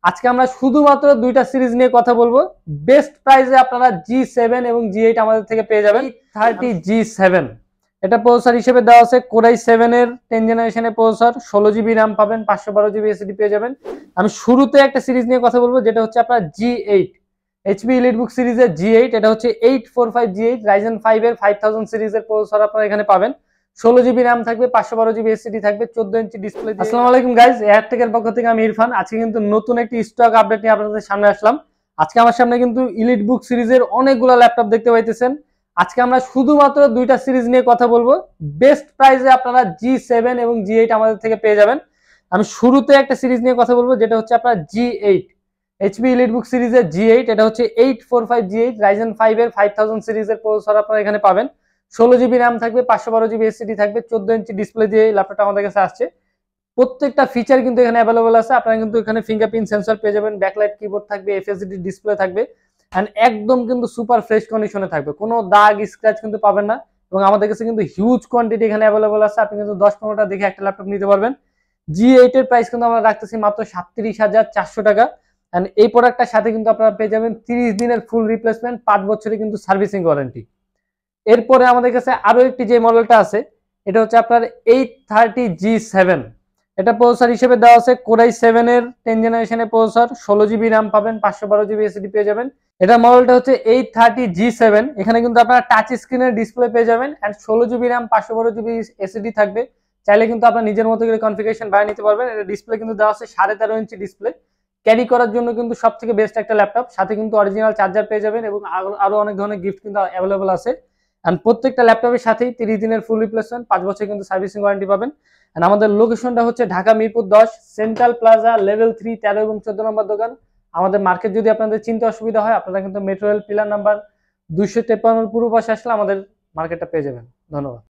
আজকে আমরা শুধুমাত্র দুইটা সিরিজ নিয়ে কথা বলবো। বেস্ট প্রাইসে আপনারা G7 এবং G8 আমাদের থেকে পেয়ে যাবেন। 30 G7 এটা প্রসেসর হিসেবে দেওয়া আছে কোরাই 7 এর 10 জেনারেশনের প্রসেসর, 16 GB RAM পাবেন, 512 GB SSD পেয়ে যাবেন। আমি শুরুতে একটা সিরিজ নিয়ে কথা বলবো যেটা হচ্ছে আপনার G8 HP EliteBook সিরিজের G8। এটা হচ্ছে 845 G8 Ryzen 5 এর 5000 সিরিজের প্রসেসর আপনারা এখানে পাবেন। 16 GB RAM থাকবে, 512 GB SSD থাকবে, 14 ইঞ্চি ডিসপ্লে। আসসালামু আলাইকুম গাইস, এয়ারটেকের পক্ষ থেকে আমি ইরফান। আজকে কিন্তু নতুন একটি স্টক আপডেট নিয়ে আপনাদের সামনে আসলাম। আজকে আমার সামনে কিন্তু EliteBook সিরিজের অনেকগুলো ল্যাপটপ দেখতে পাইতেছেন। আজকে আমরা শুধুমাত্র দুইটা সিরিজ নিয়ে কথা বলবো। বেস্ট প্রাইসে আপনারা G7 এবং G8 আমাদের থেকে পেয়ে যাবেন। আমি শুরুতে একটা সিরিজ নিয়ে কথা বলবো যেটা হচ্ছে আপনার G8 HP EliteBook সিরিজের G8। এটা হচ্ছে 845 G8 Ryzen 5 এর 5000 সিরিজের প্রসেসর আপনারা এখানে পাবেন। 16 GB RAM থাকবে, 512 GB SSD থাকবে, 14 ইঞ্চি ডিসপ্লে দিয়ে ল্যাপটপটা আমাদের কাছে আসছে। প্রত্যেকটা ফিচার কিন্তু এখানে অ্যাভেলেবল আছে। আপনারা কিন্তু এখানে ফিঙ্গারপ্রিন্ট সেন্সর পেয়ে যাবেন, ব্যাকলাইট কিবোর্ড থাকবে, FHD ডিসপ্লে থাকবে, এন্ড একদম কিন্তু সুপার ফ্রেশ কন্ডিশনে থাকবে, কোনো দাগ স্ক্র্যাচ কিন্তু পাবেন না। এবং আমাদের কাছে কিন্তু হিউজ কোয়ান্টিটি এখানে অ্যাভেলেবল আছে। আপনি কিন্তু 10-15টা দেখে একটা ল্যাপটপ নিতে পারবেন। G8 এর প্রাইস কিন্তু আমরা রাখতেছি মাত্র 37,400 টাকা। এন্ড এই প্রোডাক্টটার সাথে কিন্তু আপনারা পেয়ে যাবেন 30 দিনের ফুল রিপ্লেসমেন্ট, 5 বছরের কিন্তু সার্ভিসিং ওয়ারেন্টি। এরপরে আমাদের কাছে আরো একটি যে মডেলটা আছে এটা হচ্ছে আপনার 830 G7। এটা প্রসেসর হিসেবে দেওয়া আছে কোরাই 7 এর 10 জেনারেশনের প্রসেসর, 16 GB RAM পাবেন, 512 GB SSD পেয়ে যাবেন। এটা মডেলটা হচ্ছে 830 G7। এখানে কিন্তু আপনারা টাচ স্ক্রিনের ডিসপ্লে পেয়ে যাবেন and 16 GB RAM 512 GB SSD থাকবে। চাইলে কিন্তু আপনারা নিজের মতো করে কনফিগারেশন বানিয়ে নিতে পারবেন। এটা ডিসপ্লে কিন্তু দেওয়া আছে 13.5 ইঞ্চি ডিসপ্লে। ক্যারি করার জন্য কিন্তু সবথেকে বেস্ট একটা ল্যাপটপ। সাথে কিন্তু অরিজিনাল চার্জার পেয়ে যাবেন এবং আরো অনেক ধরনের গিফট কিন্তু অ্যাভেলেবল আছে। এন্ড প্রত্যেকটা ল্যাপটপের সাথেই 30 দিনের ফুল রিপ্লেসমেন্ট, 5 বছর কিন্তু সার্ভিসিং ওয়ারেন্টি পাবেন। এন্ড আমাদের লোকেশনটা হচ্ছে Dhaka Mirpur 10 central plaza level 3 13 এবং 14 নম্বর দোকান। আমাদের মার্কেট যদি আপনাদের চিনতে অসুবিধা হয় আপনারা কিন্তু মেট্রো রেল পিলার নাম্বার 253 পূর্ব পাশে আসলে আমাদের মার্কেটটা পেয়ে যাবেন। ধন্যবাদ।